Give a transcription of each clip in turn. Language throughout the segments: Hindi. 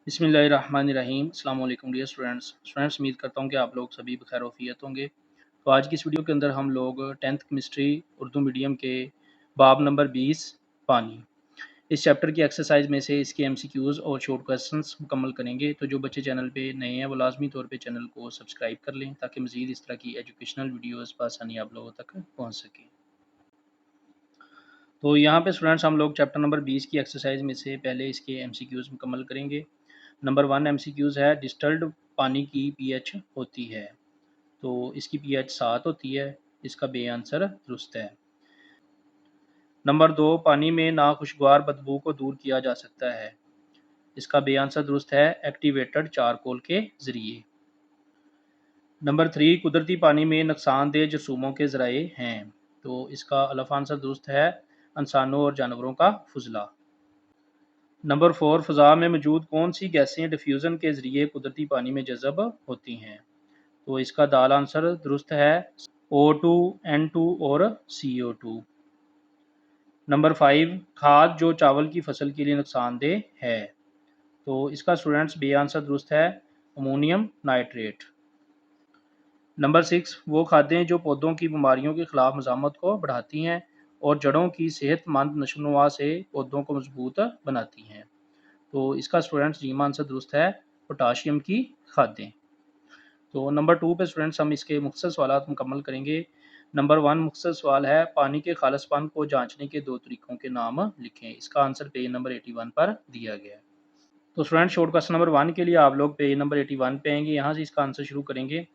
बिस्मिल्लाहिर्रहमानिर्रहीम। अस्सलाम वालेकुम डियर स्टूडेंट्स, उम्मीद करता हूँ कि आप लोग सभी बखैर वफ़ियत होंगे। तो आज की इस वीडियो के अंदर हम लोग 10th केमिस्ट्री उर्दू मीडियम के बाब नंबर 20 पानी, इस चैप्टर की एक्सरसाइज में से इसके एमसीक्यूज़ और शॉर्ट क्वेश्चंस मुकम्मल करेंगे। तो जो बच्चे चैनल पे नए हैं वो लाजमी तौर पे चैनल को सब्सक्राइब कर लें ताकि मज़ीद इस तरह की एजुकेशनल वीडियोज़ बआसानी आप लोगों तक पहुँच सकें। तो यहाँ पे स्टूडेंट्स हम लोग चैप्टर नंबर 20 की एक्सरसाइज में से पहले इसके एमसीक्यूज़ मुकम्मल करेंगे। नंबर 1 एमसीक्यूज़ है, डिस्टिल्ड पानी की पीएच होती है, तो इसकी पीएच 7 होती है। इसका बे आंसर दुरुस्त है। नंबर 2, पानी में नाखुशगवार बदबू को दूर किया जा सकता है। इसका बे आंसर दुरुस्त है, एक्टिवेटेड चारकोल के ज़रिए। नंबर 3, कुदरती पानी में नुकसानदेह जरसूमों के ज़राए हैं, तो इसका अलफ आंसर दुरुस्त है, इंसानों और जानवरों का फजला। नंबर 4, फ़ज़ा में मौजूद कौन सी गैसें डिफ्यूज़न के ज़रिए कुदरती पानी में जज़ब होती हैं, तो इसका दाल आंसर दुरुस्त है, O2, N2 और CO2। नंबर 5, खाद जो चावल की फसल के लिए नुकसानदेह है, तो इसका स्टूडेंट्स बी आंसर दुरुस्त है, अमोनियम नाइट्रेट। नंबर 6, वो खादें जो पौधों की बीमारियों के खिलाफ मज़ामत को बढ़ाती हैं और जड़ों की सेहतमंद नशोनुमा से पौधों को मजबूत बनाती हैं, तो इसका स्टूडेंट्स जी आंसर दुरुस्त है, पोटाशियम की खादें। तो नंबर 2 पे स्टूडेंट्स हम इसके मुख्तसर सवालात मुकम्मल करेंगे। नंबर 1 मुख्तसर सवाल है, पानी के खालिसपन को जांचने के 2 तरीकों के नाम लिखें। इसका आंसर पेज नंबर 81 पर दिया गया है। तो स्टूडेंट शॉर्ट क्वेश्चन नंबर 1 के लिए आप लोग पेज नंबर 81 पे आएंगे, यहाँ से इसका आंसर शुरू करेंगे।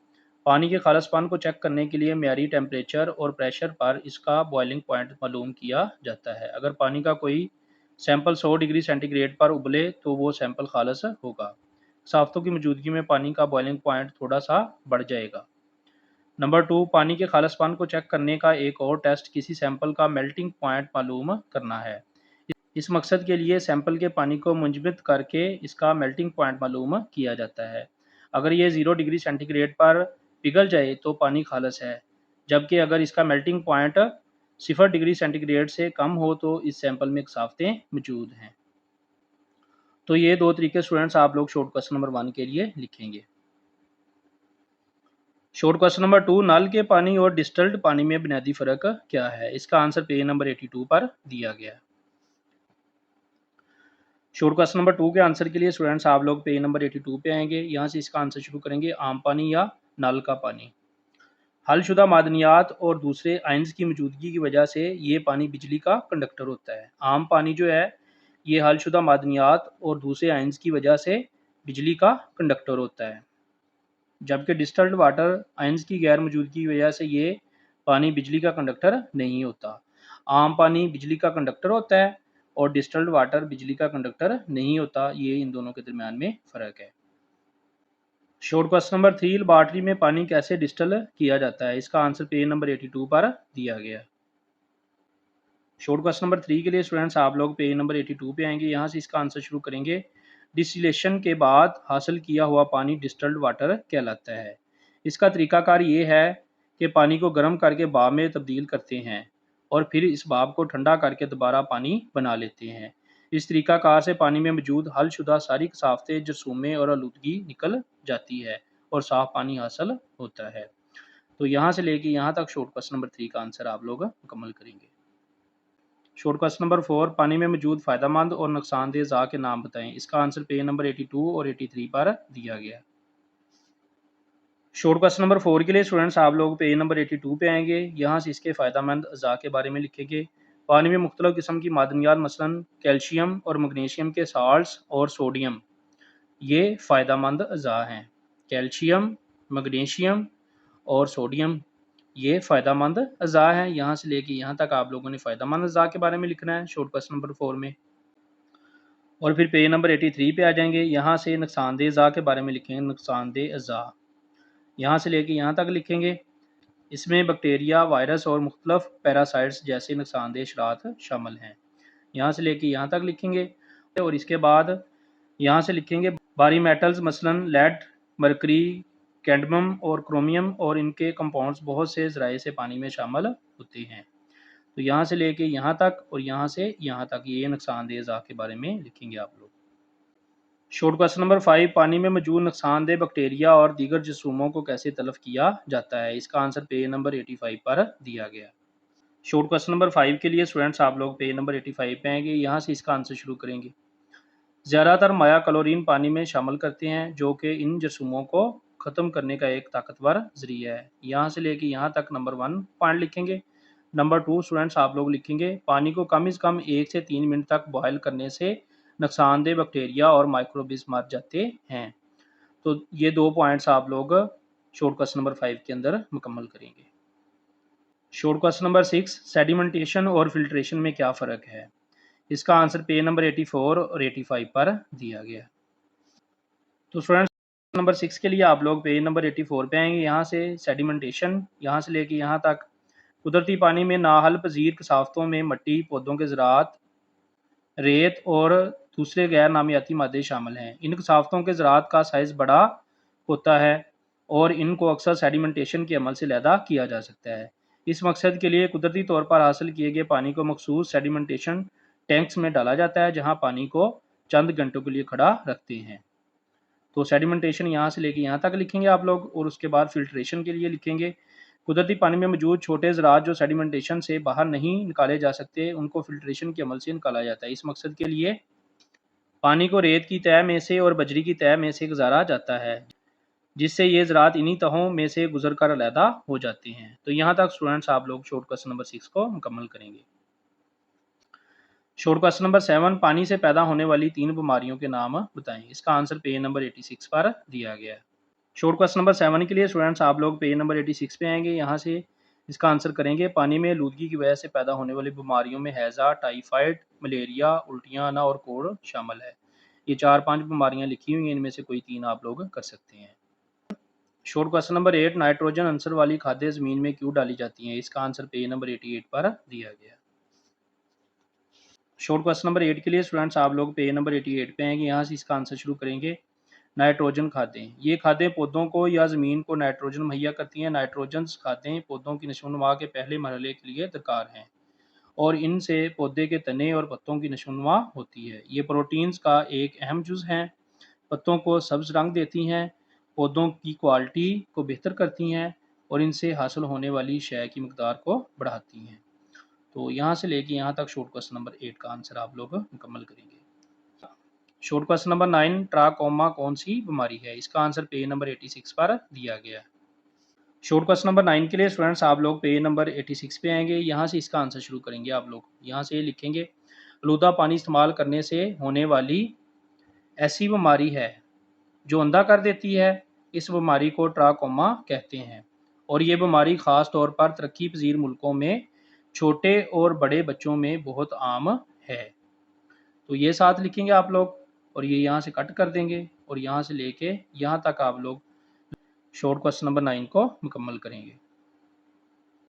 पानी के खालिसपन को चेक करने के लिए मेयारी टेम्परेचर और प्रेशर पर इसका बॉइलिंग पॉइंट मालूम किया जाता है। अगर पानी का कोई सैंपल 100 डिग्री सेंटीग्रेड पर उबले तो वो सैंपल खालिस होगा। साफ्तों की मौजूदगी में पानी का बॉइलिंग पॉइंट थोड़ा सा बढ़ जाएगा। नंबर 2, पानी के खालिसपन को चेक करने का एक और टेस्ट किसी सैंपल का मेल्टिंग पॉइंट मालूम करना है। इस मकसद के लिए सैंपल के पानी को मुंजमद करके इसका मेल्टिंग पॉइंट मालूम किया जाता है। अगर ये 0 डिग्री सेंटीग्रेड पर पिघल जाए तो पानी खालिस है, जबकि अगर इसका मेल्टिंग पॉइंट 0 डिग्री सेंटीग्रेड से कम हो तो इस सैंपल में साफ्तें मौजूद हैं। तो ये 2 तरीके स्टूडेंट्स आप लोग शॉर्ट क्वेश्चन नंबर 1 के लिए लिखेंगे। शॉर्ट क्वेश्चन नंबर 2, नल के पानी और डिस्टिल्ड पानी में बुनियादी फ़र्क क्या है? इसका आंसर पेज नंबर 82 पर दिया गया है। शॉर्ट क्वेश्चन नंबर 2 के आंसर के लिए स्टूडेंट्स आप लोग पेज नंबर 82 पे आएंगे, यहाँ से इसका आंसर शुरू करेंगे। आम पानी या नल का पानी, हलशुदा मादनियात और दूसरे आयंस की मौजूदगी की वजह से ये पानी बिजली का कंडक्टर होता है। आम पानी जो है ये हलशुदा मादनियात और दूसरे आयंस की वजह से बिजली का कंडक्टर होता है, जबकि डिस्टिल्ड वाटर आयंस की गैर मौजूदगी की वजह से ये पानी बिजली का कंडक्टर नहीं होता। आम पानी बिजली का कंडक्टर होता है और डिस्टिल्ड वाटर बिजली का कंडक्टर नहीं होता, ये इन दोनों के दरमियान में फ़र्क है। शॉर्ट क्वेश्चन नंबर 3, लैबोरेटरी में पानी कैसे डिस्टिल किया जाता है? इसका आंसर पेज नंबर 82 पर दिया गया है। शॉर्ट क्वेश्चन नंबर 3 के लिए स्टूडेंट्स आप लोग पेज नंबर 82 पे आएंगे, यहाँ से इसका आंसर शुरू करेंगे। डिस्टिलेशन के बाद हासिल किया हुआ पानी डिस्टिल्ड वाटर कहलाता है। इसका तरीकाकार ये है कि पानी को गर्म करके भाप में तब्दील करते हैं और फिर इस भाप को ठंडा करके दोबारा पानी बना लेते हैं। इस तरीकाकार से पानी में मौजूद हलशुदा सारी कसावतें, जरसूमें और आलूदगी निकल जाती है और साफ पानी हासिल होता है। तो यहाँ से लेके यहाँ तक शॉर्ट क्वेश्चन नंबर 3 का आंसर आप लोग मुकम्मल करेंगे। शॉर्ट क्वेश्चन नंबर 4, पानी में मौजूद फ़ायदेमंद और नुकसानदेह अज़ा के नाम बताएं। इसका आंसर पेज नंबर 82 और 83 पर दिया गया है। शॉर्ट क्वेश्चन नंबर 4 के लिए स्टूडेंट्स आप लोग पेज नंबर 82 पे आएंगे, यहाँ से इसके फ़ायदेमंद अज़ा के बारे में लिखेंगे। पानी में मुख्तलिफ़ किस्म की मादनियात मसलन कैल्शियम और मैग्नीशियम के साल्ट्स और सोडियम, ये फ़ायदेमंद अज़ा हैं। कैल्शियम, मैग्नीशियम और सोडियम ये फ़ायदेमंद अज़ा हैं। यहाँ से लेके यहाँ तक आप लोगों ने फ़ायदेमंद अज़ा के बारे में लिखना है शॉर्ट क्वेश्चन नंबर 4 में। और फिर पेज नंबर 83 पे आ जाएंगे, यहाँ से नुकसानदेह अज़ा के बारे में लिखेंगे। नुकसानदेह अज़ा यहाँ से लेके यहाँ तक लिखेंगे। इसमें बैक्टीरिया, वायरस और मुख्तलिफ पैरासाइट्स जैसे नुकसानदेह शरात शामिल हैं। यहाँ से लेके यहाँ तक लिखेंगे और इसके बाद यहाँ से लिखेंगे भारी मेटल्स मसलन लेड, मरकरी, कैडमियम और क्रोमियम और इनके कंपाउंड्स बहुत से ज़राए से पानी में शामिल होते हैं। तो यहाँ से लेके यहाँ तक और यहाँ से यहाँ तक ये नुकसानदेह अज़ा के बारे में लिखेंगे आप लोग। शॉर्ट क्वेश्चन नंबर 5, पानी में मौजूद नुकसानदेह बैक्टीरिया और दीगर जरासीमों को कैसे तलफ किया जाता है? इसका आंसर पेज नंबर 85 पर दिया गया। शॉर्ट क्वेश्चन नंबर 5 के लिए स्टूडेंट्स आप लोग पेज नंबर 85 पे आएंगे, यहाँ से इसका आंसर शुरू करेंगे। ज़्यादातर माया क्लोरीन पानी में शामिल करते हैं, जो कि इन जरासीमों को ख़त्म करने का एक ताकतवर ज़रिया है। यहाँ से लेके यहाँ तक नंबर 1 पॉइंट लिखेंगे। नंबर 2 स्टूडेंट्स आप लोग लिखेंगे, पानी को कम से कम 1 से 3 मिनट तक बॉयल करने से नुकसानदेह बैक्टीरिया और माइक्रोब्स मर जाते हैं। तो ये 2 पॉइंट्स आप लोग शॉर्ट क्वेश्चन नंबर 5 के अंदर मुकम्मल करेंगे। शॉर्ट क्वेश्चन नंबर 6, सेडिमेंटेशन और फिल्ट्रेशन में क्या फ़र्क है? इसका आंसर पेज नंबर 84 और 85 पर दिया गया। तो स्टूडेंट्स नंबर 6 के लिए आप लोग पेज नंबर 84 पे आएंगे, यहाँ से सेडिमेंटेशन, यहाँ से लेके यहाँ तक कुदरती पानी में नाहल पजीर कसाफ़तों में मट्टी, पौधों के ज़रात, रेत और दूसरे गैर नामियाती मादे शामिल हैं। इन कसाफ़तों के ज़रात का साइज़ बड़ा होता है और इनको अक्सर सेडिमेंटेशन के अमल से लैदा किया जा सकता है। इस मकसद के लिए कुदरती तौर पर हासिल किए गए पानी को मखसूस सेडिमेंटेशन टैंक्स में डाला जाता है, जहाँ पानी को चंद घंटों के लिए खड़ा रखते हैं। तो सेडिमेंटेशन यहाँ से लेके यहाँ तक लिखेंगे आप लोग, और उसके बाद फिल्ट्रेशन के लिए लिखेंगे, कुदरती पानी में मौजूद छोटे ज़रात जो सेडिमेंटेशन से बाहर नहीं निकाले जा सकते, उनको फिल्ट्रेशन के अमल से निकाला जाता है। इस मकसद के लिए पानी को रेत की तह में से और बजरी की तह में से गुजारा जाता है, जिससे ये ज़रात इन्हीं तहों में से गुजर कर अलहदा हो जाते हैं। तो यहाँ तक स्टूडेंट्स आप लोग शॉर्ट क्वेश्चन नंबर 6 को मुकम्मल करेंगे। शॉर्ट क्वेश्चन नंबर 7, पानी से पैदा होने वाली 3 बीमारियों के नाम बताएं। इसका आंसर पेज नंबर 86 पर दिया गया है। शॉर्ट क्वेश्चन नंबर 7 के लिए स्टूडेंट्स आप लोग पेज नंबर 86 पे आएंगे, यहाँ से इसका आंसर करेंगे। पानी में आलूदगी की वजह से पैदा होने वाली बीमारियों में हैज़ा, टाइफाइड, मलेरिया, उल्टियाँ आना और कोढ़ शामिल है। ये 4-5 बीमारियाँ लिखी हुई हैं, इनमें से कोई 3 आप लोग कर सकते हैं। Short question number 8, nitrogen Ansar वाली खादें ज़मीन में क्यों डाली जाती हैं? इसका आंसर पेज नंबर 88 पर दिया गया। शॉर्ट क्वेश्चन नंबर 8 के लिए स्टूडेंट्स आप लोग पेज नंबर 88 पे आएंगे, यहाँ से इसका आंसर शुरू करेंगे। नाइट्रोजन खादें, ये खादें पौधों को या ज़मीन को नाइट्रोजन मुहैया करती हैं। नाइट्रोजन खादें पौधों की नशोनुमा के पहले मरहले के लिए दरकार हैं और इनसे पौधे के तने और पत्तों की नशोनुमा होती है। ये प्रोटीन्स का एक अहम जुज़ हैं, पत्तों को सब्ज़ रंग देती हैं, पौधों की क्वालिटी को बेहतर करती हैं और इनसे हासिल होने वाली शय की मकदार को बढ़ाती हैं। तो यहाँ से लेके यहाँ तक शॉर्ट क्वेश्चन नंबर 8 का आंसर आप लोग मुकम्मल करेंगे। शॉर्ट क्वेश्चन नंबर 9, ट्राकोमा कौन सी बीमारी है? इसका आंसर पेज नंबर 86 पर दिया गया है। शॉर्ट क्वेश्चन नंबर 9 के लिए स्टूडेंट्स आप लोग पेज नंबर 86 पे आएंगे, यहाँ से इसका आंसर शुरू करेंगे। आप लोग यहाँ से लिखेंगे, आलूदा पानी इस्तेमाल करने से होने वाली ऐसी बीमारी है जो अंधा कर देती है। इस बीमारी को ट्राकोमा कहते हैं और ये बीमारी ख़ास तौर पर तरक्की पजीर मुल्कों में छोटे और बड़े बच्चों में बहुत आम है। तो ये साथ लिखेंगे आप लोग और ये यहाँ से कट कर देंगे और यहाँ से लेके यहाँ तक आप लोग शॉर्ट क्वेश्चन नंबर 9 को मुकम्मल करेंगे।